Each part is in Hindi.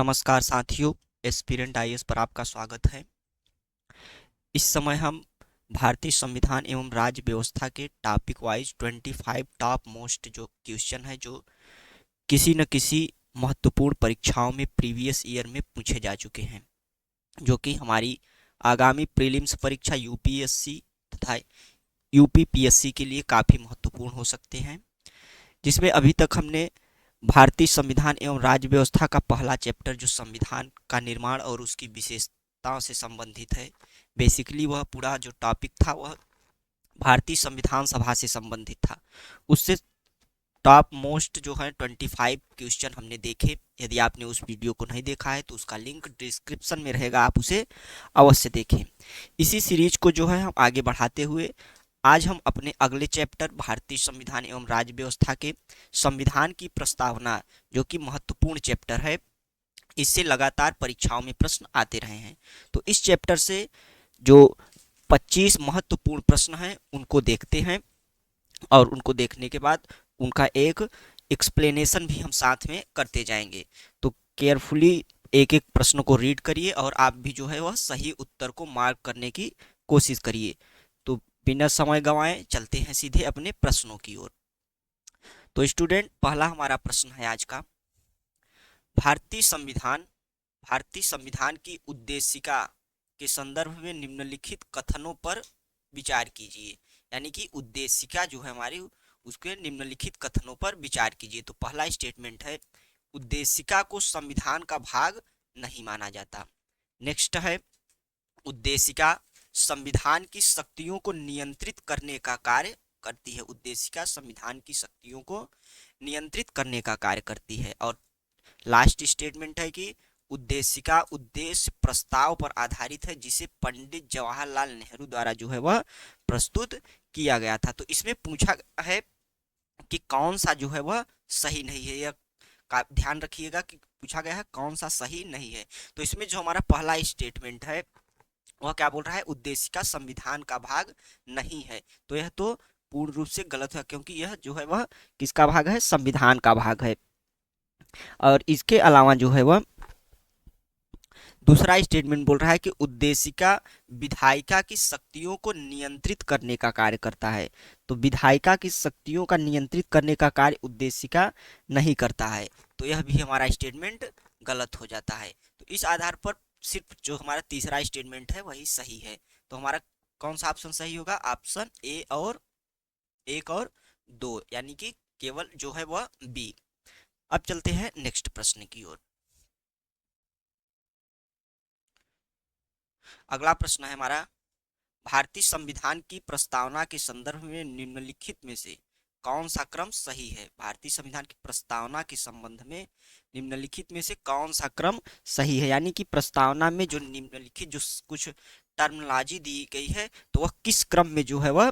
नमस्कार साथियों, एस्पिरेंट आईएएस पर आपका स्वागत है। इस समय हम भारतीय संविधान एवं राज्य व्यवस्था के टॉपिक वाइज 25 टॉप मोस्ट जो क्वेश्चन है जो किसी न किसी महत्वपूर्ण परीक्षाओं में प्रीवियस ईयर में पूछे जा चुके हैं, जो कि हमारी आगामी प्रीलिम्स परीक्षा यूपीएससी तथा यूपीपीएससी के लिए काफ़ी महत्वपूर्ण हो सकते हैं। जिसमें अभी तक हमने भारतीय संविधान एवं राज्य व्यवस्था का पहला चैप्टर जो संविधान का निर्माण और उसकी विशेषताओं से संबंधित है, बेसिकली वह पूरा जो टॉपिक था वह भारतीय संविधान सभा से संबंधित था। उससे टॉप मोस्ट जो है 25 क्वेश्चन हमने देखे। यदि आपने उस वीडियो को नहीं देखा है तो उसका लिंक डिस्क्रिप्शन में रहेगा, आप उसे अवश्य देखें। इसी सीरीज को जो है हम आगे बढ़ाते हुए आज हम अपने अगले चैप्टर भारतीय संविधान एवं राज्य व्यवस्था के संविधान की प्रस्तावना, जो कि महत्वपूर्ण चैप्टर है, इससे लगातार परीक्षाओं में प्रश्न आते रहे हैं। तो इस चैप्टर से जो 25 महत्वपूर्ण प्रश्न हैं उनको देखते हैं और उनको देखने के बाद उनका एक एक्सप्लेनेशन भी हम साथ में करते जाएंगे। तो केयरफुली एक एक प्रश्न को रीड करिए और आप भी जो है वह सही उत्तर को मार्क करने की कोशिश करिए। तो बिना समय गंवाए चलते हैं सीधे अपने प्रश्नों की ओर। तो स्टूडेंट, पहला हमारा प्रश्न है आज का, भारतीय संविधान की उद्देशिका के संदर्भ में निम्नलिखित कथनों पर विचार कीजिए। यानी कि उद्देशिका जो है हमारी, उसके निम्नलिखित कथनों पर विचार कीजिए। तो पहला स्टेटमेंट है, उद्देशिका को संविधान का भाग नहीं माना जाता। नेक्स्ट है, उद्देशिका संविधान की शक्तियों को नियंत्रित करने का कार्य करती है। उद्देशिका संविधान की शक्तियों को नियंत्रित करने का कार्य करती है। और लास्ट स्टेटमेंट है कि उद्देशिका उद्देश्य प्रस्ताव पर आधारित है, जिसे पंडित जवाहरलाल नेहरू द्वारा जो है वह प्रस्तुत किया गया था। तो इसमें पूछा है कि कौन सा जो है वह सही नहीं है, यह ध्यान रखिएगा कि पूछा गया है कौन सा सही नहीं है। तो इसमें जो हमारा पहला स्टेटमेंट है वह क्या बोल रहा है, उद्देशिका संविधान का भाग नहीं है। तो यह तो पूर्ण रूप से गलत है, क्योंकि यह जो है वह किसका भाग है, संविधान का भाग है। और इसके अलावा जो है वह दूसरा स्टेटमेंट बोल रहा है कि उद्देशिका विधायिका की शक्तियों को नियंत्रित करने का कार्य करता है। तो विधायिका की शक्तियों का नियंत्रित करने का कार्य उद्देशिका नहीं करता है। तो यह भी हमारा स्टेटमेंट गलत हो जाता है। तो इस आधार पर सिर्फ जो हमारा तीसरा स्टेटमेंट है वही सही है। तो हमारा कौन सा ऑप्शन सही होगा, ऑप्शन ए और 1 और 2, यानी कि केवल जो है वह बी। अब चलते हैं नेक्स्ट प्रश्न की ओर। अगला प्रश्न है हमारा, भारतीय संविधान की प्रस्तावना के संदर्भ में निम्नलिखित में से कौन सा क्रम सही है। भारतीय संविधान की प्रस्तावना के संबंध में निम्नलिखित में से कौन सा क्रम सही है। यानी कि प्रस्तावना में जो निम्नलिखित जो कुछ टर्मिनोलॉजी दी गई है, तो वह किस क्रम में जो है वह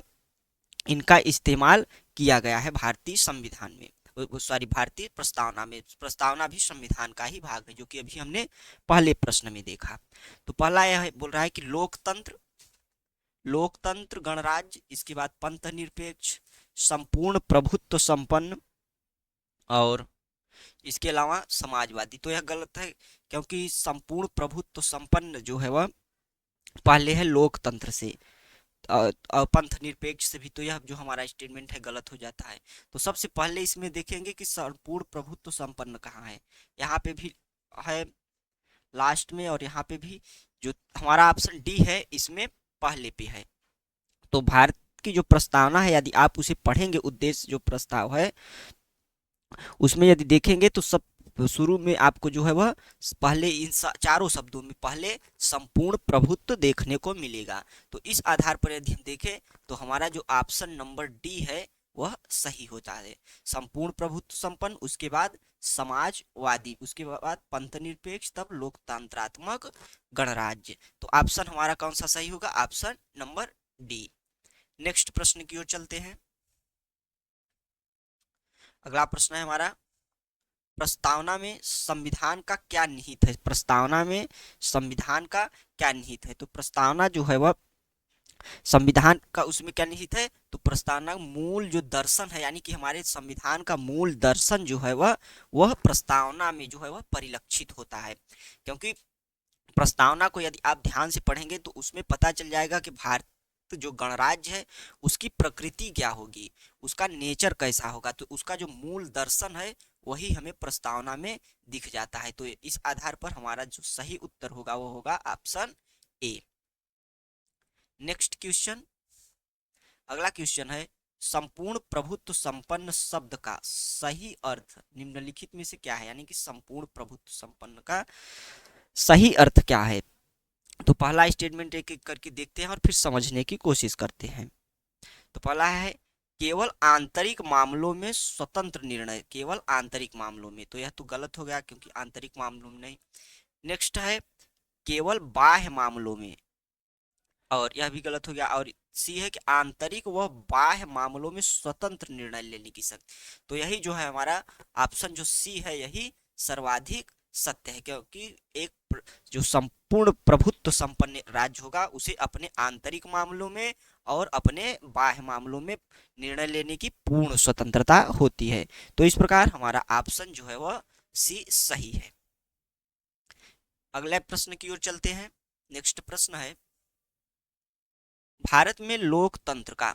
इनका इस्तेमाल किया गया है भारतीय संविधान में, सॉरी भारतीय प्रस्तावना में। प्रस्तावना भी संविधान का ही भाग है, जो कि अभी हमने पहले प्रश्न में देखा। तो पहला यह बोल रहा है कि लोकतंत्र गणराज्य, इसके बाद पंथ निरपेक्ष, संपूर्ण प्रभुत्व संपन्न, और इसके अलावा समाजवादी। तो यह गलत है, क्योंकि संपूर्ण प्रभुत्व संपन्न जो है वह पहले है लोकतंत्र से, और पंथ निरपेक्ष से भी। तो यह जो हमारा स्टेटमेंट है गलत हो जाता है। तो सबसे पहले इसमें देखेंगे कि संपूर्ण प्रभुत्व संपन्न कहाँ है। यहाँ पे भी है लास्ट में, और यहाँ पे भी जो हमारा ऑप्शन डी है इसमें पहले पे है। तो भारत की जो प्रस्तावना है, यदि आप उसे पढ़ेंगे, उद्देश्य जो प्रस्ताव है उसमें यदि देखेंगे तो सब शुरू में आपको जो है वह पहले इन चारों शब्दों में पहले संपूर्ण प्रभुत्व देखने को मिलेगा। तो इस आधार पर यदि हम देखें तो हमारा जो ऑप्शन नंबर डी है वह सही होता है। संपूर्ण प्रभुत्व संपन्न, उसके बाद समाजवादी, उसके बाद पंथनिरपेक्ष, तब लोकतंत्रात्मक गणराज्य। तो ऑप्शन हमारा कौन सा सही होगा, ऑप्शन नंबर डी। नेक्स्ट प्रश्न की ओर चलते हैं। अगला प्रश्न है हमारा, प्रस्तावना में संविधान का क्या निहित है। प्रस्तावना में संविधान का क्या निहित है। तो प्रस्तावना जो है वह संविधान का उसमें क्या निहित है, तो प्रस्तावना मूल जो दर्शन है, यानी कि हमारे संविधान का मूल दर्शन जो है वह प्रस्तावना में जो है वह परिलक्षित होता है। क्योंकि प्रस्तावना को यदि आप ध्यान से पढ़ेंगे तो उसमें पता चल जाएगा कि भारत जो गणराज्य है उसकी प्रकृति क्या होगी, उसका नेचर कैसा होगा, तो उसका जो मूल दर्शन है वही हमें प्रस्तावना में दिख जाता है। तो इस आधार पर हमारा जो सही उत्तर होगा वो होगा ऑप्शन ए। नेक्स्ट क्वेश्चन, अगला क्वेश्चन है, संपूर्ण प्रभुत्व संपन्न शब्द का सही अर्थ निम्नलिखित में से क्या है, यानी कि संपूर्ण प्रभुत्व संपन्न का सही अर्थ क्या है। तो पहला स्टेटमेंट एक एक करके देखते हैं और फिर समझने की कोशिश करते हैं। तो पहला है केवल आंतरिक मामलों में स्वतंत्र निर्णय, केवल आंतरिक मामलों में, तो यह तो गलत हो गया क्योंकि आंतरिक मामलों में नहीं। नेक्स्ट है केवल बाह्य मामलों में, और यह भी गलत हो गया। और सी है कि आंतरिक व बाह्य मामलों में स्वतंत्र निर्णय लेने की शक्ति, तो यही जो है हमारा ऑप्शन जो सी है यही सर्वाधिक सत्य है। क्योंकि जो संपूर्ण प्रभुत्व संपन्न राज्य होगा उसे अपने आंतरिक मामलों में और अपने बाह्य मामलों में निर्णय लेने की पूर्ण स्वतंत्रता होती है। तो इस प्रकार हमारा ऑप्शन जो है वह सी सही है। अगले प्रश्न की ओर चलते हैं। नेक्स्ट प्रश्न है, भारत में लोकतंत्र का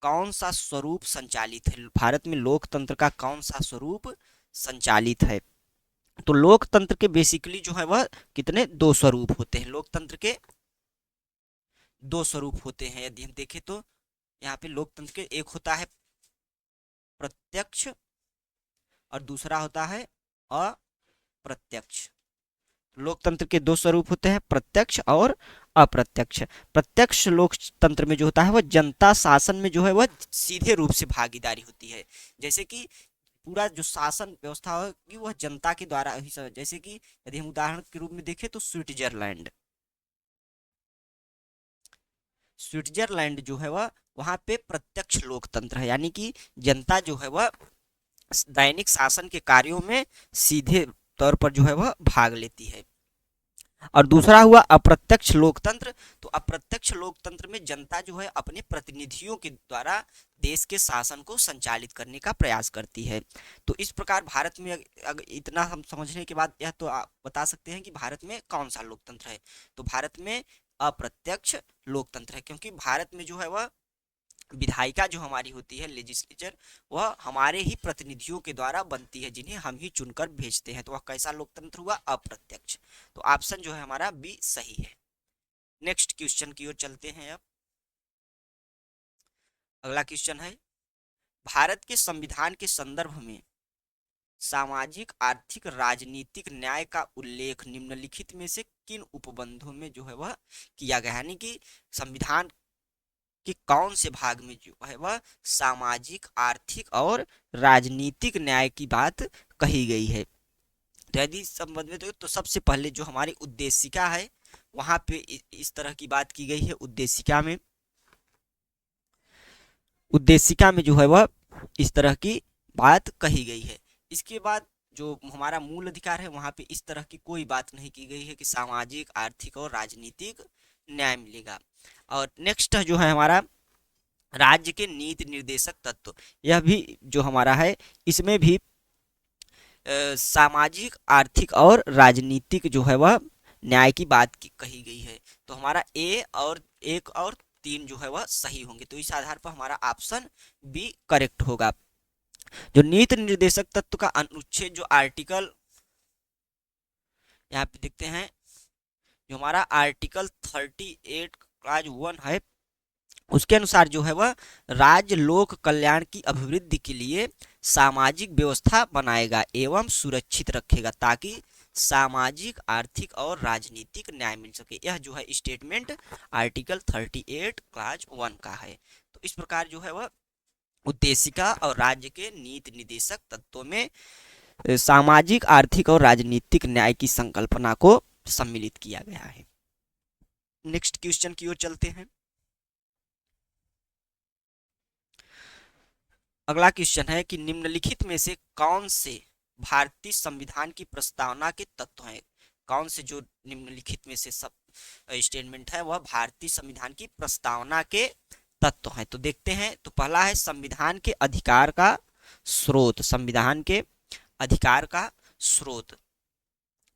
कौन सा स्वरूप संचालित है, भारत में लोकतंत्र का कौन सा स्वरूप संचालित है। तो लोकतंत्र के बेसिकली जो है वह कितने दो स्वरूप होते हैं, लोकतंत्र के दो स्वरूप होते हैं। यदि हम देखें तो यहाँ पे लोकतंत्र के एक होता है प्रत्यक्ष और दूसरा होता है अप्रत्यक्ष। लोकतंत्र के दो स्वरूप होते हैं, प्रत्यक्ष और अप्रत्यक्ष। प्रत्यक्ष लोकतंत्र में जो होता है वह जनता शासन में जो है वह सीधे रूप से भागीदारी होती है, जैसे कि पूरा जो शासन व्यवस्था होगी वह जनता के द्वारा ही जैसे कि यदि हम उदाहरण के रूप में देखें तो स्विट्जरलैंड, स्विट्जरलैंड जो है वह वहां पे प्रत्यक्ष लोकतंत्र है, यानी कि जनता जो है वह दैनिक शासन के कार्यों में सीधे तौर पर जो है वह भाग लेती है। और दूसरा हुआ अप्रत्यक्ष लोकतंत्र, तो अप्रत्यक्ष लोकतंत्र में जनता जो है अपने प्रतिनिधियों के द्वारा देश के शासन को संचालित करने का प्रयास करती है। तो इस प्रकार भारत में अगर इतना हम समझने के बाद यह तो आप बता सकते हैं कि भारत में कौन सा लोकतंत्र है। तो भारत में अप्रत्यक्ष लोकतंत्र है, क्योंकि भारत में जो है वह विधायिका जो हमारी होती है लेजिस्लेचर, वह हमारे ही प्रतिनिधियों के द्वारा बनती है जिन्हें हम ही चुनकर भेजते हैं। तो वह कैसा लोकतंत्र हुआ, अप्रत्यक्ष। तो ऑप्शन जो है हमारा बी सही है। नेक्स्ट क्वेश्चन की ओर चलते हैं। अब अगला क्वेश्चन है, भारत के संविधान के संदर्भ में सामाजिक आर्थिक राजनीतिक न्याय का उल्लेख निम्नलिखित में से किन उपबंधों में जो है वह किया गया, यानी कि संविधान कि कौन से भाग में जो है वह सामाजिक आर्थिक और राजनीतिक न्याय की बात कही गई है। तो यदि संबंध में तो सबसे पहले जो हमारी उद्देशिका है वहां पे इस तरह की बात की गई है। उद्देशिका में जो है वह इस तरह की बात कही गई है। इसके बाद जो हमारा मूल अधिकार है वहां पे इस तरह की कोई बात नहीं की गई है कि सामाजिक आर्थिक और राजनीतिक न्याय मिलेगा। और नेक्स्ट जो है हमारा राज्य के नीति निर्देशक तत्व, यह भी जो हमारा है इसमें भी सामाजिक आर्थिक और राजनीतिक जो है वह न्याय की बात कही गई है। तो हमारा ए और एक और तीन जो है वह सही होंगे। तो इस आधार पर हमारा ऑप्शन बी करेक्ट होगा। जो नीति निर्देशक तत्व का अनुच्छेद जो आर्टिकल यहाँ पे देखते हैं, जो हमारा आर्टिकल 38 क्लाज 1 है, उसके अनुसार जो है वह राज्य लोक कल्याण की अभिवृद्धि के लिए सामाजिक व्यवस्था बनाएगा एवं सुरक्षित रखेगा ताकि सामाजिक आर्थिक और राजनीतिक न्याय मिल सके। यह जो है स्टेटमेंट आर्टिकल 38 क्लाज 1 का है। तो इस प्रकार जो है वह उद्देशिका और राज्य के नीति निर्देशक तत्वों में सामाजिक आर्थिक और राजनीतिक न्याय की संकल्पना को सम्मिलित किया गया है। नेक्स्ट क्वेश्चन की ओर चलते हैं। अगला क्वेश्चन है कि निम्नलिखित में से कौन से भारतीय संविधान की प्रस्तावना के तत्व हैं। कौन से जो निम्नलिखित में से सब स्टेटमेंट है वह भारतीय संविधान की प्रस्तावना के तत्व हैं। तो देखते हैं, तो पहला है संविधान के अधिकार का स्रोत। संविधान के अधिकार का स्रोत,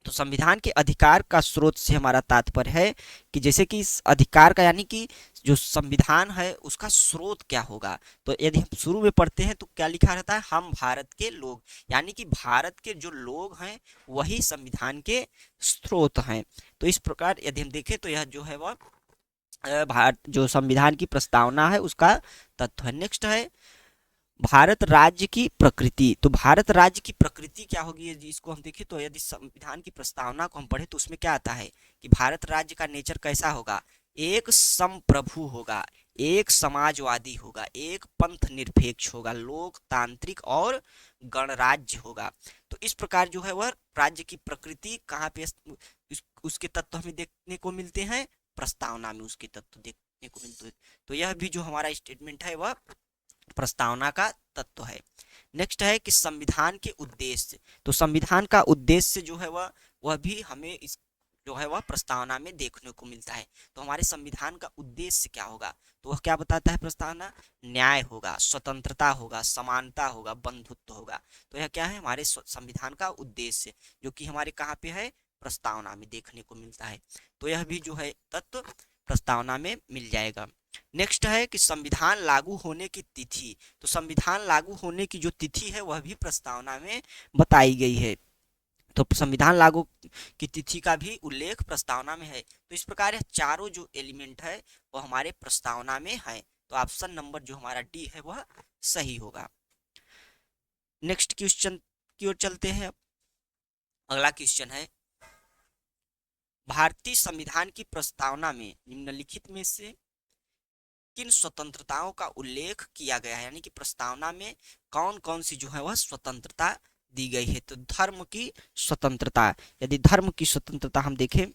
तो संविधान के अधिकार का स्रोत से हमारा तात्पर्य है कि जैसे कि इस अधिकार का यानी कि जो संविधान है उसका स्रोत क्या होगा। तो यदि हम शुरू में पढ़ते हैं तो क्या लिखा रहता है, हम भारत के लोग, यानी कि भारत के जो लोग हैं वही संविधान के स्रोत हैं। तो इस प्रकार यदि हम देखें तो यह जो है वह भारत जो संविधान की प्रस्तावना है उसका तत्व है। नेक्स्ट है भारत राज्य की प्रकृति। तो भारत राज्य की प्रकृति क्या होगी यदि इसको हम देखें तो यदि संविधान की प्रस्तावना को हम पढ़े तो उसमें क्या आता है कि भारत राज्य का नेचर कैसा होगा, एक संप्रभु होगा, एक समाजवादी होगा, एक पंथ निरपेक्ष होगा, लोकतांत्रिक और गणराज्य होगा। तो इस प्रकार जो है वह राज्य की प्रकृति कहाँ पे उसके तत्व हमें देखने को मिलते हैं, प्रस्तावना में उसके तत्व देखने को मिलते हैं। तो यह भी जो हमारा स्टेटमेंट है वह प्रस्तावना का तत्व है। नेक्स्ट है कि संविधान के उद्देश्य। तो संविधान का उद्देश्य जो है वह भी हमें इस जो है वह प्रस्तावना में देखने को मिलता है। तो हमारे संविधान का उद्देश्य क्या होगा, तो वह क्या बताता है प्रस्तावना, न्याय होगा, स्वतंत्रता होगा, समानता होगा, बंधुत्व होगा। तो यह क्या है हमारे संविधान का उद्देश्य, जो कि हमारे कहाँ पे है, प्रस्तावना में देखने को मिलता है। तो यह भी जो है तत्व प्रस्तावना में मिल जाएगा। नेक्स्ट है कि संविधान लागू होने की तिथि। तो संविधान लागू होने की जो तिथि है वह भी प्रस्तावना में बताई गई है। तो संविधान लागू की तिथि का भी उल्लेख प्रस्तावना में है। तो इस प्रकार यह चारों जो एलिमेंट है वो हमारे प्रस्तावना में है। तो ऑप्शन नंबर जो हमारा डी है वह सही होगा। नेक्स्ट क्वेश्चन की ओर चलते हैं। अगला क्वेश्चन है भारतीय संविधान की प्रस्तावना में निम्नलिखित में से किन स्वतंत्रताओं का उल्लेख किया गया है, यानी कि प्रस्तावना में कौन कौन सी जो है वह स्वतंत्रता दी गई है। तो धर्म की स्वतंत्रता, यदि धर्म की स्वतंत्रता हम देखें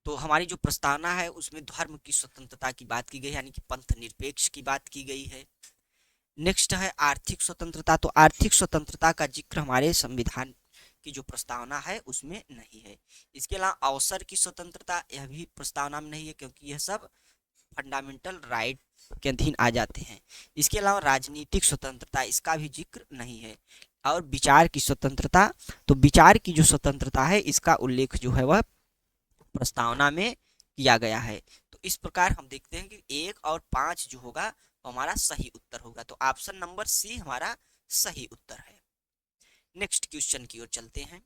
तो हमारी जो प्रस्तावना है उसमें धर्म की स्वतंत्रता की बात की गई है, यानी कि पंथ निरपेक्ष की बात की गई है। नेक्स्ट है आर्थिक स्वतंत्रता। तो आर्थिक स्वतंत्रता का जिक्र हमारे संविधान की जो प्रस्तावना है उसमें नहीं है। इसके अलावा अवसर की स्वतंत्रता, यह भी प्रस्तावना में नहीं है क्योंकि यह सब फंडामेंटल राइट के अधीन आ जाते हैं। इसके अलावा राजनीतिक स्वतंत्रता, इसका भी जिक्र नहीं है। और विचार की स्वतंत्रता, तो विचार की जो स्वतंत्रता है इसका उल्लेख जो है वह प्रस्तावना में किया गया है। तो इस प्रकार हम देखते हैं कि 1 और 5 जो होगा वो हमारा सही उत्तर होगा। तो ऑप्शन नंबर सी हमारा सही उत्तर है। नेक्स्ट क्वेश्चन की ओर चलते हैं।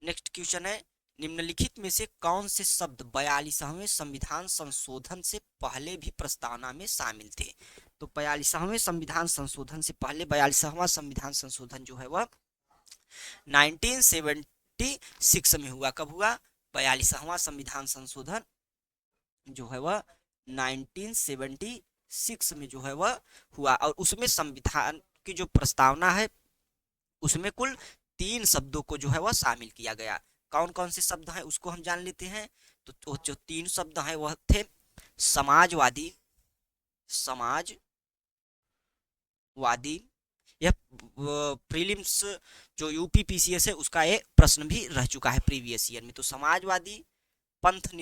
नेक्स्ट क्वेश्चन है निम्नलिखित में से कौन से शब्द 42वें संविधान संशोधन से पहले भी प्रस्तावना में शामिल थे। तो 42वें संविधान संशोधन से पहले 42वां संविधान संशोधन जो है वह 1976 में हुआ। कब हुआ, 42वां संविधान संशोधन जो है वह 1976 में जो है वह हुआ। और उसमें संविधान की जो प्रस्तावना है उसमें कुल 3 शब्दों को जो है वह शामिल किया गया। कौन कौन से शब्द हैं उसको हम जान लेते हैं। तो जो 3 शब्द हैं वह थे समाजवादी, समाजवादी, यह प्रीलिम्स जो यूपी पीसीएस है उसका ये प्रश्न भी रह चुका है प्रीवियस ईयर में। तो समाजवादी, पंथ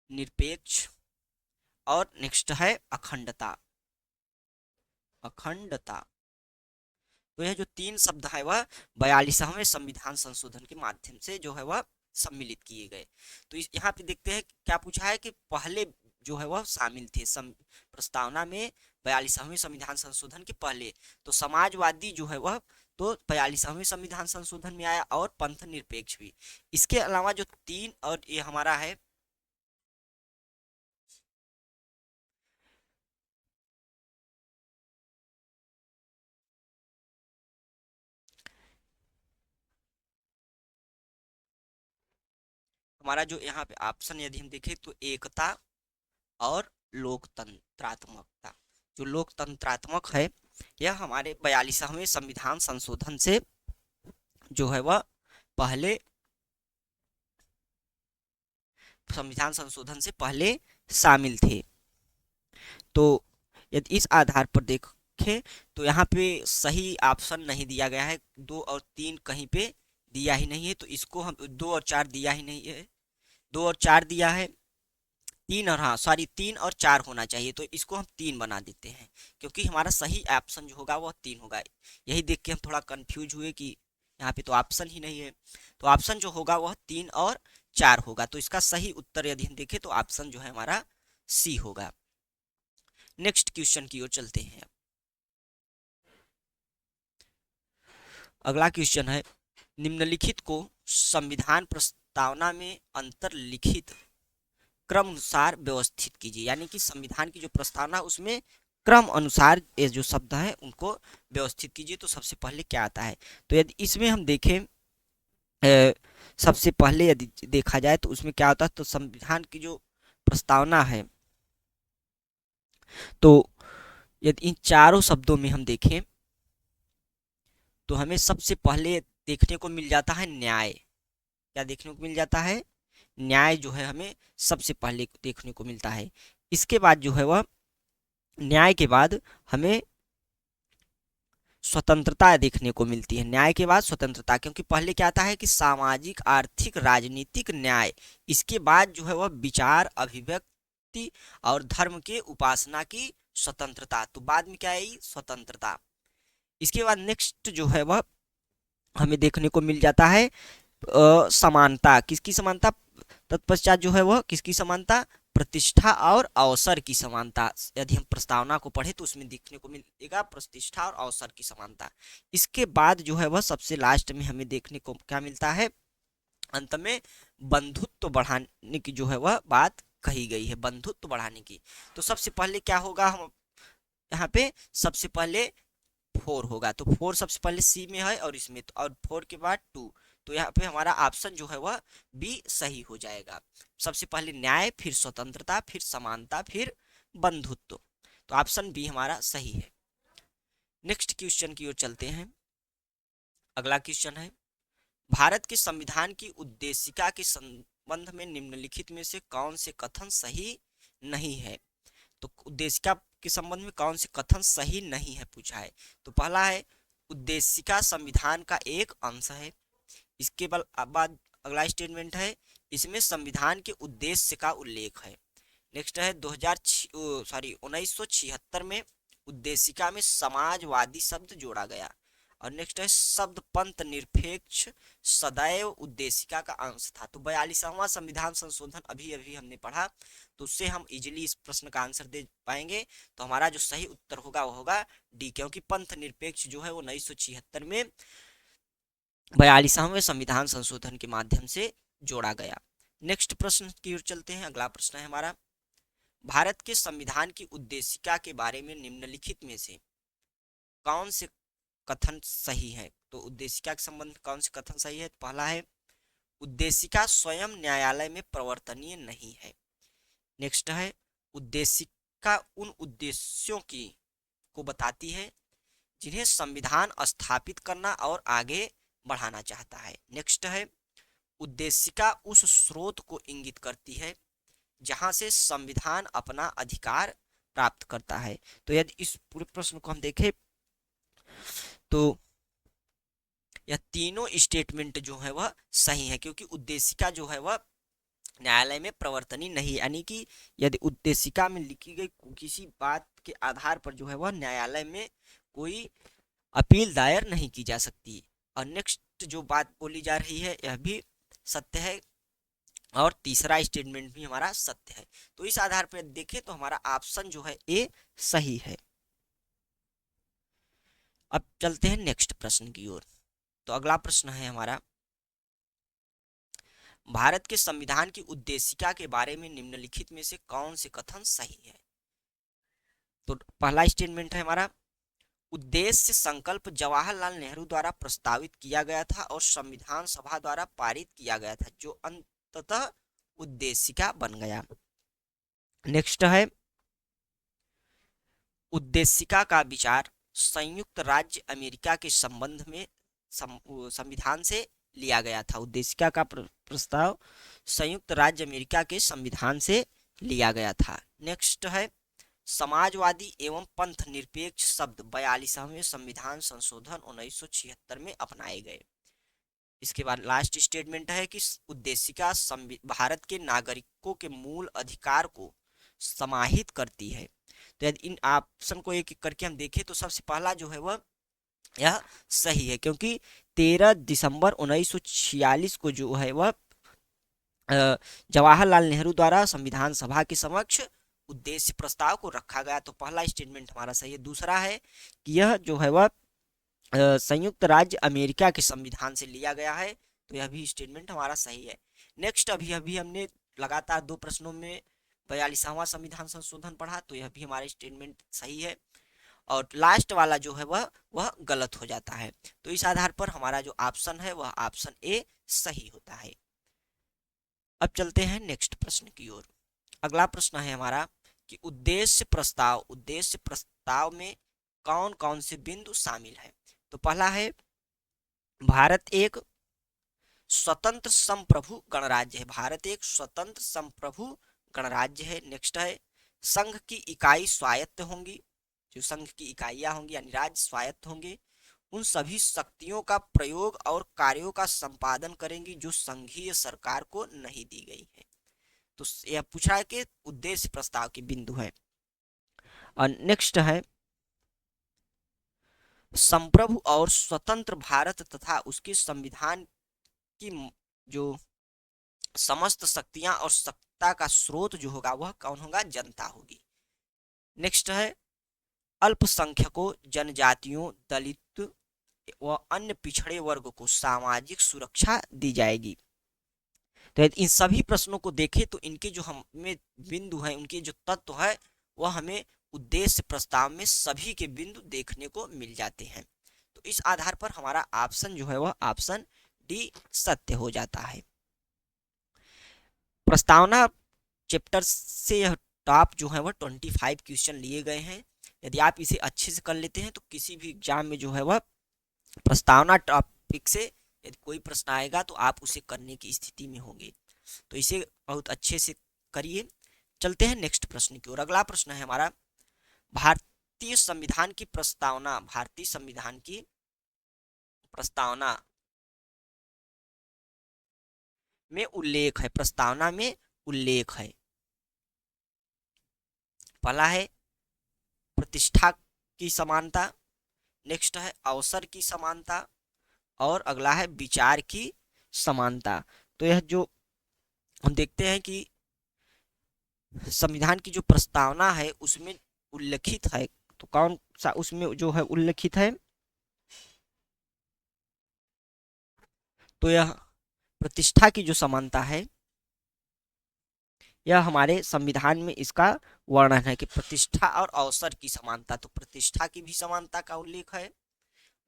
निरपेक्ष, और नेक्स्ट है अखंडता। तो यह जो 3 शब्द है वह 42वें संविधान संशोधन के माध्यम से जो है वह सम्मिलित किए गए। तो यहाँ पे देखते हैं क्या पूछा है कि पहले जो है वह शामिल थे प्रस्तावना में 42वें संविधान संशोधन के पहले। तो समाजवादी जो है वह तो 42वें संविधान संशोधन में आया और पंथ निरपेक्ष भी। इसके अलावा जो 3 और ये हमारा है हमारा जो यहाँ पे ऑप्शन यदि हम देखें तो एकता और लोकतंत्रात्मकता। जो लोकतंत्रात्मक है यह हमारे 42वें संविधान संशोधन से जो है वह पहले संविधान संशोधन से पहले शामिल थे। तो यदि इस आधार पर देखें तो यहाँ पे सही ऑप्शन नहीं दिया गया है, 2 और 3 कहीं पे दिया ही नहीं है, तो इसको हम 2 और 4 दिया ही नहीं है, 2 और 4 दिया है, 3 और हाँ सॉरी 3 और 4 होना चाहिए, तो इसको हम 3 बना देते हैं, क्योंकि हमारा सही ऑप्शन जो होगा वह 3 होगा। यही देख के हम थोड़ा कंफ्यूज हुए कि यहाँ पे तो ऑप्शन ही नहीं है, तो ऑप्शन जो होगा वह 3 और 4 होगा, तो इसका सही उत्तर यदि हम देखें तो ऑप्शन जो है हमारा सी होगा। नेक्स्ट क्वेश्चन की ओर चलते हैं। अगला क्वेश्चन है, निम्नलिखित को संविधान प्रस्तावना में अंतर्लिखित क्रम अनुसार व्यवस्थित कीजिए, यानी कि संविधान की जो प्रस्तावना उसमें क्रम अनुसार ये जो शब्द है उनको व्यवस्थित कीजिए। तो सबसे पहले क्या आता है, तो यदि इसमें हम देखें सबसे पहले यदि देखा जाए तो उसमें क्या होता है, तो संविधान की जो प्रस्तावना है, तो यदि इन चारों शब्दों में हम देखें तो हमें सबसे पहले देखने को मिल जाता है न्याय। क्या देखने को मिल जाता है, न्याय जो है हमें सबसे पहले देखने को मिलता है। इसके बाद जो है वह न्याय के बाद हमें स्वतंत्रता देखने को मिलती है, न्याय के बाद स्वतंत्रता, क्योंकि पहले क्या आता है कि सामाजिक आर्थिक राजनीतिक न्याय, इसके बाद जो है वह विचार अभिव्यक्ति और धर्म के उपासना की स्वतंत्रता, तो बाद में क्या आई स्वतंत्रता। इसके बाद नेक्स्ट जो है वह हमें देखने को मिल जाता है समानता। किसकी समानता, तत्पश्चात जो है वह किसकी समानता, प्रतिष्ठा और अवसर की समानता। यदि हम प्रस्तावना को पढ़े तो उसमें देखने को मिलेगा प्रतिष्ठा और अवसर की समानता। इसके बाद जो है वह सबसे लास्ट में हमें देखने को क्या मिलता है, अंत में बंधुत्व बढ़ाने की जो है वह बात कही गई है, बंधुत्व बढ़ाने की। तो सबसे पहले क्या होगा, हम यहाँ पे सबसे पहले 4 होगा, तो 4 सबसे पहले सी में है और इसमें तो, और 4 के बाद 2, तो यहाँ पे हमारा ऑप्शन जो है वह बी सही हो जाएगा। सबसे पहले न्याय, फिर स्वतंत्रता, फिर समानता, फिर बंधुत्व, तो ऑप्शन बी हमारा सही है। नेक्स्ट क्वेश्चन की ओर चलते हैं। अगला क्वेश्चन है, भारत के संविधान की उद्देशिका के संबंध में निम्नलिखित में से कौन से कथन सही नहीं है। तो उद्देशिका के संबंध में कौन से कथन सही नहीं है पूछा है। तो पहला है, उद्देशिका संविधान का एक अंश है। इसके बाद अगला स्टेटमेंट है, इसमें संविधान के उद्देश्य का उल्लेख है। नेक्स्ट है 1976 में उद्देशिका में समाजवादी शब्द जोड़ा गया। और नेक्स्ट है, शब्द पंथ निरपेक्ष सदैव उद्देशिका का अंश था। तो 42वां संविधान संशोधन अभी अभी हमने पढ़ा, तो उससे हम इजीली इस प्रश्न का आंसर दे पाएंगे। तो हमारा जो सही उत्तर होगा वो होगा डी, क्योंकि पंथ निरपेक्ष जो है वो 1976 में 42वें संविधान संशोधन के माध्यम से जोड़ा गया। नेक्स्ट प्रश्न की ओर चलते हैं। अगला प्रश्न है हमारा, भारत के संविधान की उद्देशिका के बारे में निम्नलिखित में से कौन से कथन सही है। तो उद्देशिका के संबंध में कौन से कथन सही है। पहला है, उद्देशिका स्वयं न्यायालय में प्रवर्तनीय नहीं है। नेक्स्ट है, उद्देशिका उन उद्देश्यों की को बताती है जिन्हें संविधान स्थापित करना और आगे बढ़ाना चाहता है। नेक्स्ट है, उद्देशिका उस स्रोत को इंगित करती है जहां से संविधान अपना अधिकार प्राप्त करता है। तो यदि इस पूरे प्रश्न को हम देखें तो यह तीनों स्टेटमेंट जो है वह सही है, क्योंकि उद्देशिका जो है वह न्यायालय में प्रवर्तनीय नहीं, यानी कि यदि उद्देशिका में लिखी गई किसी बात के आधार पर जो है वह न्यायालय में कोई अपील दायर नहीं की जा सकती। और नेक्स्ट जो बात बोली जा रही है यह भी सत्य है, और तीसरा स्टेटमेंट भी हमारा सत्य है। तो इस आधार पर देखें तो हमारा ऑप्शन जो है ए सही है। अब चलते हैं नेक्स्ट प्रश्न की ओर। तो अगला प्रश्न है हमारा, भारत के संविधान की उद्देशिका के बारे में निम्नलिखित में से कौन से कथन सही है। तो पहला स्टेटमेंट है हमारा, उद्देश्य संकल्प जवाहरलाल नेहरू द्वारा प्रस्तावित किया गया था और संविधान सभा द्वारा पारित किया गया था, जो अंततः उद्देशिका बन गया। नेक्स्ट है, उद्देशिका का विचार संयुक्त राज्य अमेरिका के संबंध में संविधान से लिया गया था। उद्देशिका का प्रस्ताव संयुक्त राज्य अमेरिका के संविधान से लिया गया था। नेक्स्ट है, समाजवादी एवं पंथ निरपेक्ष शब्द 42वें संविधान संशोधन 1976 में अपनाए गए। इसके बाद लास्ट स्टेटमेंट है कि उद्देशिका भारत के नागरिकों के मूल अधिकार को समाहित करती है। तो यदि इन ऑप्शन को एक एक करके हम देखें तो सबसे पहला जो है वह यह सही है, क्योंकि 13 दिसंबर 1946 को जो है वह जवाहरलाल नेहरू द्वारा संविधान सभा के समक्ष उद्देश्य प्रस्ताव को रखा गया। तो पहला स्टेटमेंट हमारा सही है। दूसरा है कि यह जो है वह संयुक्त राज्य अमेरिका के संविधान से लिया गया है। तो यह भी स्टेटमेंट हमारा सही है। नेक्स्ट अभी अभी हमने लगातार 2 प्रश्नों में 42वां संविधान संशोधन पढ़ा, तो यह भी हमारा स्टेटमेंट सही है। और लास्ट वाला जो है वह गलत हो जाता है। तो इस आधार पर हमारा जो ऑप्शन है वह ऑप्शन ए सही होता है। अब चलते हैं नेक्स्ट प्रश्न की ओर। अगला प्रश्न है हमारा कि उद्देश्य प्रस्ताव में कौन कौन से बिंदु शामिल है। तो पहला है भारत एक स्वतंत्र संप्रभु गणराज्य है। भारत एक स्वतंत्र संप्रभु गणराज्य है। नेक्स्ट है संघ की इकाई स्वायत्त होंगी। जो संघ की इकाइयां होंगी यानी राज्य स्वायत्त होंगे। उन सभी शक्तियों का प्रयोग और कार्यों का संपादन करेंगी जो संघीय सरकार को नहीं दी गई है। तो यह पूछा है कि उद्देश्य प्रस्ताव के बिंदु है। और नेक्स्ट है संप्रभु और स्वतंत्र भारत तथा उसके संविधान की जो समस्त शक्तियां और सत्ता का स्रोत जो होगा वह कौन होगा, जनता होगी। नेक्स्ट है अल्पसंख्यकों, जनजातियों, दलित व अन्य पिछड़े वर्ग को सामाजिक सुरक्षा दी जाएगी। तो इन सभी प्रश्नों को देखें तो इनके जो हमें बिंदु हैं, उनके जो तत्व है वह हमें उद्देश्य प्रस्ताव में सभी के बिंदु देखने को मिल जाते हैं। तो इस आधार पर हमारा ऑप्शन जो है वह ऑप्शन डी सत्य हो जाता है। प्रस्तावना चैप्टर से यह टॉप जो है वह 25 क्वेश्चन लिए गए हैं। यदि आप इसे अच्छे से कर लेते हैं तो किसी भी एग्जाम में जो है वह प्रस्तावना टॉपिक से यदि कोई प्रश्न आएगा तो आप उसे करने की स्थिति में होंगे। तो इसे बहुत अच्छे से करिए। चलते हैं नेक्स्ट प्रश्न की ओर। अगला प्रश्न है हमारा भारतीय संविधान की प्रस्तावना में उल्लेख है। प्रस्तावना में उल्लेख है। पहला है प्रतिष्ठा की समानता, नेक्स्ट है अवसर की समानता और अगला है विचार की समानता। तो यह जो हम देखते हैं कि संविधान की जो प्रस्तावना है उसमें उल्लेखित है, तो कौन सा उसमें जो है उल्लेखित है, तो यह प्रतिष्ठा की जो समानता है यह हमारे संविधान में इसका वर्णन है कि प्रतिष्ठा और अवसर की समानता। तो प्रतिष्ठा की भी समानता का उल्लेख है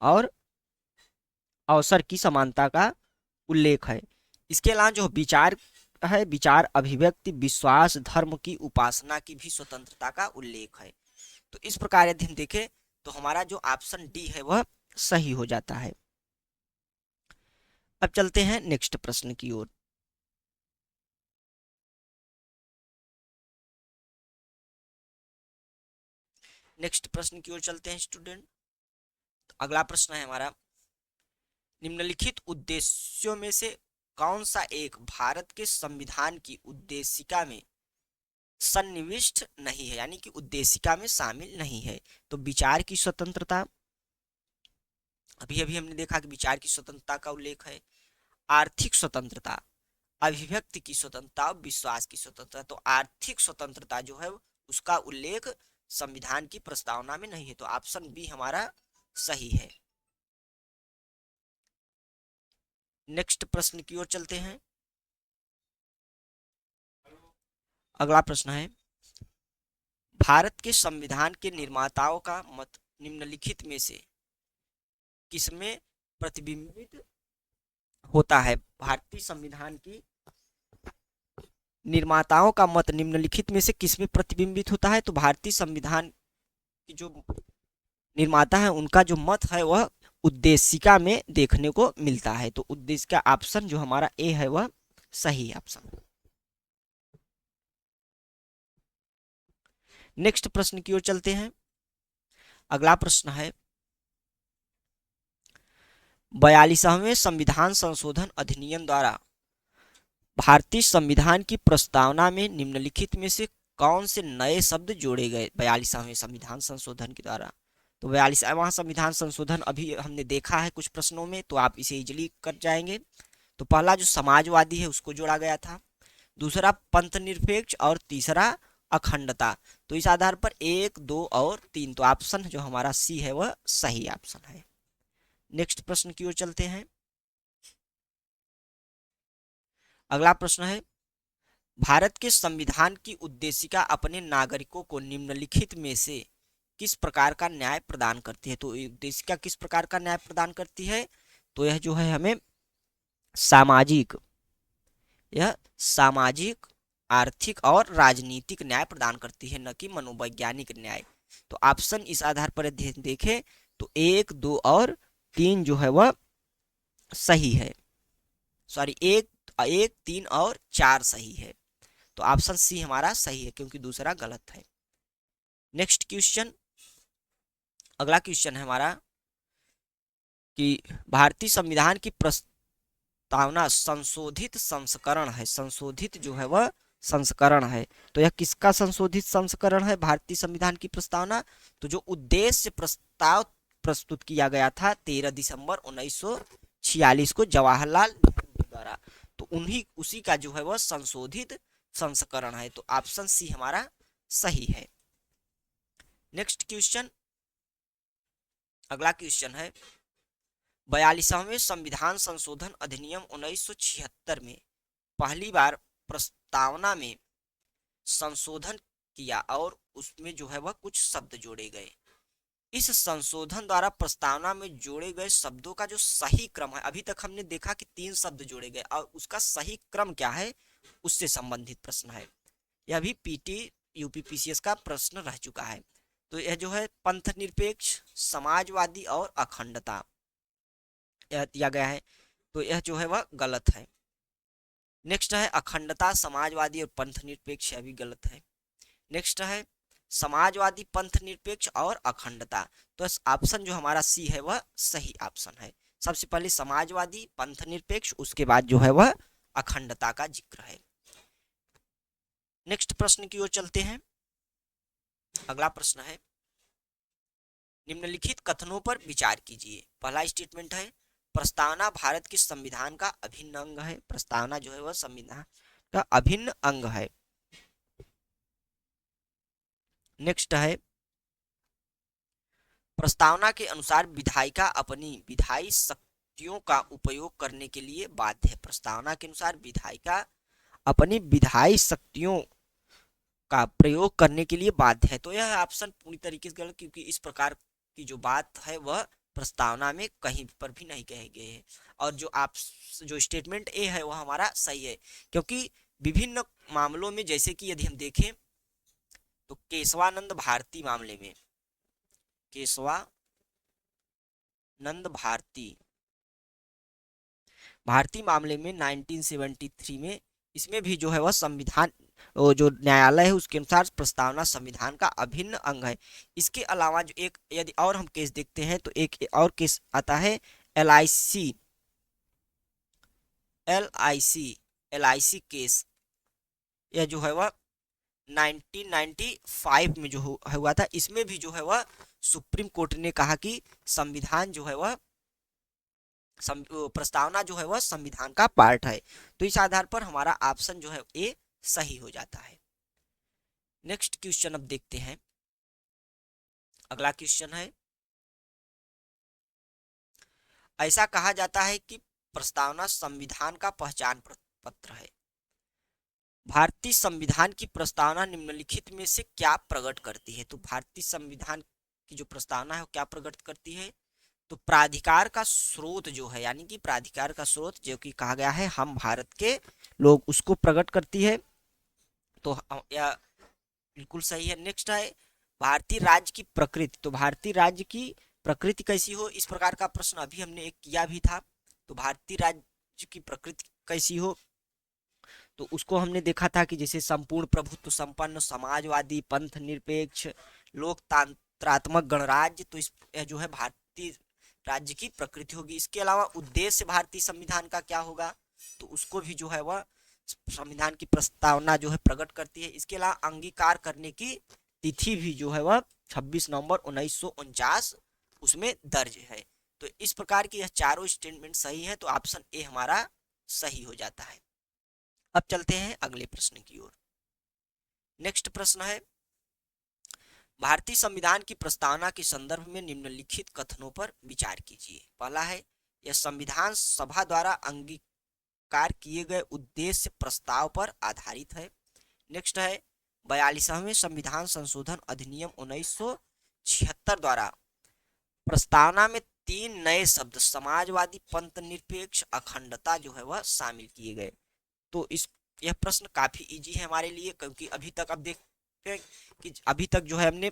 और अवसर की समानता का उल्लेख है। इसके अलावा जो विचार है, विचार, अभिव्यक्ति, विश्वास, धर्म की उपासना की भी स्वतंत्रता का उल्लेख है। तो इस प्रकार यदि हम देखें तो हमारा जो ऑप्शन डी है वह सही हो जाता है। अब चलते हैं नेक्स्ट प्रश्न की ओर। नेक्स्ट प्रश्न की ओर चलते हैं स्टूडेंट। तो अगला प्रश्न है हमारा निम्नलिखित उद्देश्यों में से कौन सा एक भारत के संविधान की उद्देशिका में सन्निविष्ट नहीं है, यानी कि उद्देशिका में शामिल नहीं है। तो विचार की स्वतंत्रता, अभी अभी हमने देखा कि विचार की स्वतंत्रता का उल्लेख है। आर्थिक स्वतंत्रता, अभिव्यक्ति की स्वतंत्रता, विश्वास की स्वतंत्रता। तो आर्थिक स्वतंत्रता जो है उसका उल्लेख संविधान की प्रस्तावना में नहीं है। तो ऑप्शन बी हमारा सही है। नेक्स्ट प्रश्न की ओर चलते हैं। अगला प्रश्न है भारत के संविधान के निर्माताओं का मत निम्नलिखित में से किसमें प्रतिबिंबित होता है। भारतीय संविधान की निर्माताओं का मत निम्नलिखित में से किसमें प्रतिबिंबित होता है। तो भारतीय संविधान की जो निर्माता है उनका जो मत है वह उद्देशिका में देखने को मिलता है। तो उद्देशिका ऑप्शन जो हमारा ए है वह सही ऑप्शन। नेक्स्ट प्रश्न की ओर चलते हैं। अगला प्रश्न है 42वें संविधान संशोधन अधिनियम द्वारा भारतीय संविधान की प्रस्तावना में निम्नलिखित में से कौन से नए शब्द जोड़े गए 42वें संविधान संशोधन के द्वारा। तो 42वां संविधान संशोधन अभी हमने देखा है कुछ प्रश्नों में, तो आप इसे इजिली कर जाएंगे। तो पहला जो समाजवादी है उसको जोड़ा गया था, दूसरा पंथ निरपेक्ष और तीसरा अखंडता। तो इस आधार पर 1, 2 और 3, तो ऑप्शन जो हमारा सी है वह सही ऑप्शन है। नेक्स्ट प्रश्न की ओर चलते हैं। अगला प्रश्न है भारत के संविधान की उद्देशिका अपने नागरिकों को निम्नलिखित में से किस प्रकार का न्याय प्रदान करती है। तो उद्देशिका किस प्रकार का न्याय प्रदान करती है, तो यह जो है हमें सामाजिक आर्थिक और राजनीतिक न्याय प्रदान करती है, न कि मनोवैज्ञानिक न्याय। तो ऑप्शन इस आधार पर देखें तो 1, 2 और 3 जो है वह सही है। सॉरी, 1, 3 और 4 सही है। तो ऑप्शन सी हमारा सही है क्योंकि दूसरा गलत है। नेक्स्ट क्वेश्चन, अगला क्वेश्चन है हमारा कि भारतीय संविधान की प्रस्तावना संशोधित संस्करण है, संशोधित जो है वह संस्करण है। तो यह किसका संशोधित संस्करण है भारतीय संविधान की प्रस्तावना, तो जो उद्देश्य प्रस्ताव प्रस्तुत किया गया था 13 दिसंबर 1946 को जवाहरलाल नेहरू द्वारा, तो उसी का जो है वह संशोधित संस्करण है। तो ऑप्शन सी हमारा सही है। नेक्स्ट क्वेश्चन, अगला क्वेश्चन है 42वें संविधान संशोधन अधिनियम 1976 में पहली बार प्रस्तावना में संशोधन किया और उसमें जो है वह कुछ शब्द जोड़े गए। इस संशोधन द्वारा प्रस्तावना में जोड़े गए शब्दों का जो सही क्रम है, अभी तक हमने देखा कि 3 शब्द जोड़े गए और उसका सही क्रम क्या है उससे संबंधित प्रश्न है। यह भी पीटी यूपीपीसीएस का प्रश्न रह चुका है। तो यह जो है पंथ निरपेक्ष, समाजवादी और अखंडता यह दिया गया है, तो यह जो है वह गलत है। नेक्स्ट है अखंडता, समाजवादी और पंथ निरपेक्ष, यह भी गलत है। नेक्स्ट है समाजवादी, पंथ निरपेक्ष और अखंडता, तो ऑप्शन जो हमारा सी है वह सही ऑप्शन है। सबसे पहले समाजवादी, पंथ निरपेक्ष, उसके बाद जो है वह अखंडता का जिक्र है। नेक्स्ट प्रश्न की ओर चलते हैं। अगला प्रश्न है निम्नलिखित कथनों पर विचार कीजिए। पहला स्टेटमेंट है प्रस्तावना भारत के संविधान का अभिन्न अंग है, प्रस्तावना जो है वह संविधान का अभिन्न अंग है। नेक्स्ट है प्रस्तावना के अनुसार विधायिका अपनी विधायी शक्तियों का उपयोग करने के लिए बाध्य है। प्रस्तावना के अनुसार विधायिका अपनी विधायी शक्तियों का प्रयोग करने के लिए बाध्य है। तो यह ऑप्शन पूरी तरीके से गलत, क्योंकि इस प्रकार की जो बात है वह प्रस्तावना में कहीं पर भी नहीं कहे गए हैं। और जो स्टेटमेंट ए है वह हमारा सही है, क्योंकि विभिन्न मामलों में, जैसे कि यदि हम देखें तो केशवानंद भारती मामले में, केशवानंद भारती मामले में 1973 में, इसमें भी जो है वह संविधान जो न्यायालय है उसके अनुसार प्रस्तावना संविधान का अभिन्न अंग है। इसके अलावा जो एक यदि और हम केस देखते हैं तो एक और केस आता है LIC केस। यह जो है वह 1995 में जो हुआ था। इसमें भी जो है वह सुप्रीम कोर्ट ने कहा कि संविधान जो है वह प्रस्तावना जो है वह संविधान का पार्ट है। तो इस आधार पर हमारा ऑप्शन जो है ए सही हो जाता है। नेक्स्ट क्वेश्चन अब देखते हैं। अगला क्वेश्चन है ऐसा कहा जाता है कि प्रस्तावना संविधान का पहचान पत्र है। भारतीय संविधान की प्रस्तावना निम्नलिखित में से क्या प्रकट करती है। तो भारतीय संविधान की जो प्रस्तावना है वो क्या प्रकट करती है, तो प्राधिकार का स्रोत जो है, यानी कि प्राधिकार का स्रोत जो कि कहा गया है हम भारत के लोग, उसको प्रकट करती है। तो यह बिल्कुल सही है। नेक्स्ट है भारतीय राज्य की प्रकृति। तो भारतीय राज्य की प्रकृति कैसी हो, इस प्रकार का प्रश्न अभी हमने एक किया भी था। तो भारतीय राज्य की प्रकृति कैसी हो, तो उसको हमने देखा था कि जैसे संपूर्ण प्रभुत्व संपन्न, समाजवादी, पंथ निरपेक्ष, लोकतंत्रात्मक गणराज्य। तो इस यह जो है भारतीय राज्य की प्रकृति होगी। इसके अलावा उद्देश्य भारतीय संविधान का क्या होगा, तो उसको भी जो है वह संविधान की प्रस्तावना जो है प्रकट करती है। इसके अलावा अंगीकार करने की तिथि भी जो है वह 26 नवंबर 1949 उसमें दर्ज है। तो इस प्रकार की यह चारों स्टेटमेंट सही है, तो ऑप्शन ए हमारा सही हो जाता है। अब चलते हैं अगले प्रश्न की ओर। नेक्स्ट प्रश्न है, भारतीय संविधान की प्रस्तावना के संदर्भ में निम्नलिखित कथनों पर विचार कीजिए। पहला है, यह संविधान सभा द्वारा अंगीकार किए गए उद्देश्य प्रस्ताव पर आधारित है। नेक्स्ट है, 42वें संविधान संशोधन अधिनियम 1976 द्वारा प्रस्तावना में 3 नए शब्द समाजवादी, पंथ निरपेक्ष, अखंडता जो है वह शामिल किए गए। तो यह प्रश्न काफी इजी है हमारे लिए, क्योंकि अभी तक अब देखते हैं कि अभी तक जो है हमने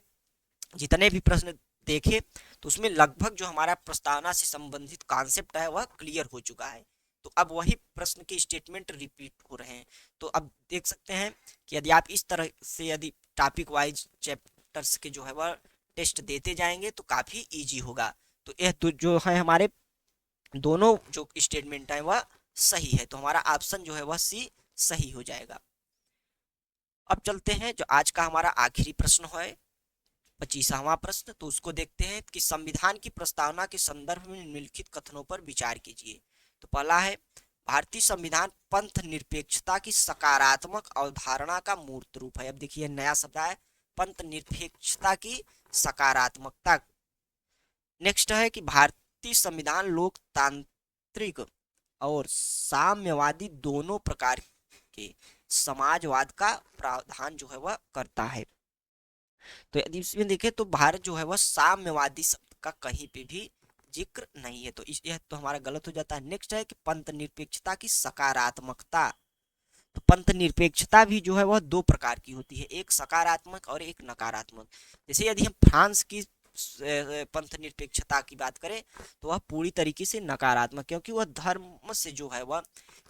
जितने भी प्रश्न देखे तो उसमें लगभग जो हमारा प्रस्तावना से संबंधित कॉन्सेप्ट है वह क्लियर हो चुका है। तो अब वही प्रश्न के स्टेटमेंट रिपीट हो रहे हैं। तो अब देख सकते हैं कि यदि आप इस तरह से यदि टॉपिक वाइज चैप्टर्स के जो है वह टेस्ट देते जाएंगे तो काफी इजी होगा। तो यह तो जो है हमारे दोनों जो स्टेटमेंट है वह सही है, तो हमारा ऑप्शन जो है वह सी सही हो जाएगा। अब चलते हैं जो आज का हमारा आखिरी प्रश्न है, 25वां प्रश्न। तो उसको देखते हैं कि संविधान की प्रस्तावना के संदर्भ में निम्नलिखित कथनों पर विचार कीजिए। तो पहला है, भारतीय संविधान पंथ निरपेक्षता की सकारात्मक अवधारणा का मूर्त रूप है। अब देखिए नया शब्द है, पंथ निरपेक्षता की सकारात्मकता। नेक्स्ट है कि भारतीय संविधान लोकतांत्रिक और साम्यवादी दोनों प्रकार के समाजवाद का प्रावधान जो है वह करता है। तो यदि इसमें देखें तो भारत जो है वह साम्यवादी शब्द का कहीं पे भी जिक्र नहीं है, तो यह तो हमारा गलत हो जाता है। नेक्स्ट है कि पंथ निरपेक्षता की सकारात्मकता। तो पंथ निरपेक्षता भी जो है वह 2 प्रकार की होती है, एक सकारात्मक और एक नकारात्मक। जैसे यदि हम फ्रांस की पंथ निरपेक्षता की बात करें तो वह पूरी तरीके से नकारात्मक, क्योंकि वह धर्म से जो है वह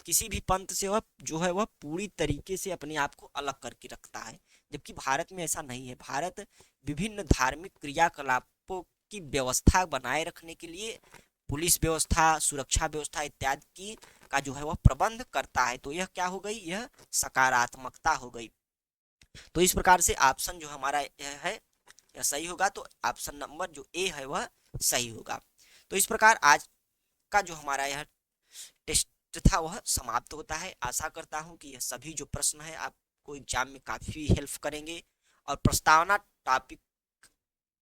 किसी भी पंथ से वह जो है वह पूरी तरीके से अपने आप को अलग करके रखता है। जबकि भारत में ऐसा नहीं है। भारत विभिन्न धार्मिक क्रियाकलापों की व्यवस्था बनाए रखने के लिए पुलिस व्यवस्था, सुरक्षा व्यवस्था इत्यादि की का जो है वह प्रबंध करता है। तो यह क्या हो गई, यह सकारात्मकता हो गई। तो इस प्रकार से ऑप्शन जो हमारा यह है यह सही होगा। तो ऑप्शन नंबर जो ए है वह सही होगा। तो इस प्रकार आज का जो हमारा यह टेस्ट था वह समाप्त होता है। आशा करता हूं कि यह सभी जो प्रश्न है आपको एग्जाम में काफी हेल्प करेंगे और प्रस्तावना टॉपिक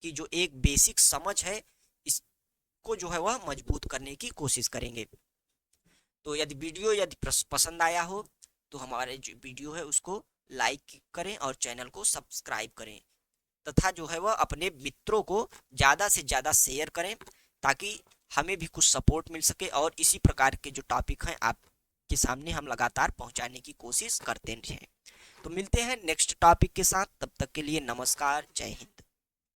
की जो एक बेसिक समझ है इसको जो है वह मजबूत करने की कोशिश करेंगे। तो यदि वीडियो पसंद आया हो तो हमारे जो वीडियो है उसको लाइक करें और चैनल को सब्सक्राइब करें, तथा जो है वह अपने मित्रों को ज़्यादा से ज़्यादा शेयर करें ताकि हमें भी कुछ सपोर्ट मिल सके और इसी प्रकार के जो टॉपिक हैं आपके सामने हम लगातार पहुंचाने की कोशिश करते रहें। तो मिलते हैं नेक्स्ट टॉपिक के साथ, तब तक के लिए नमस्कार, जय हिंद।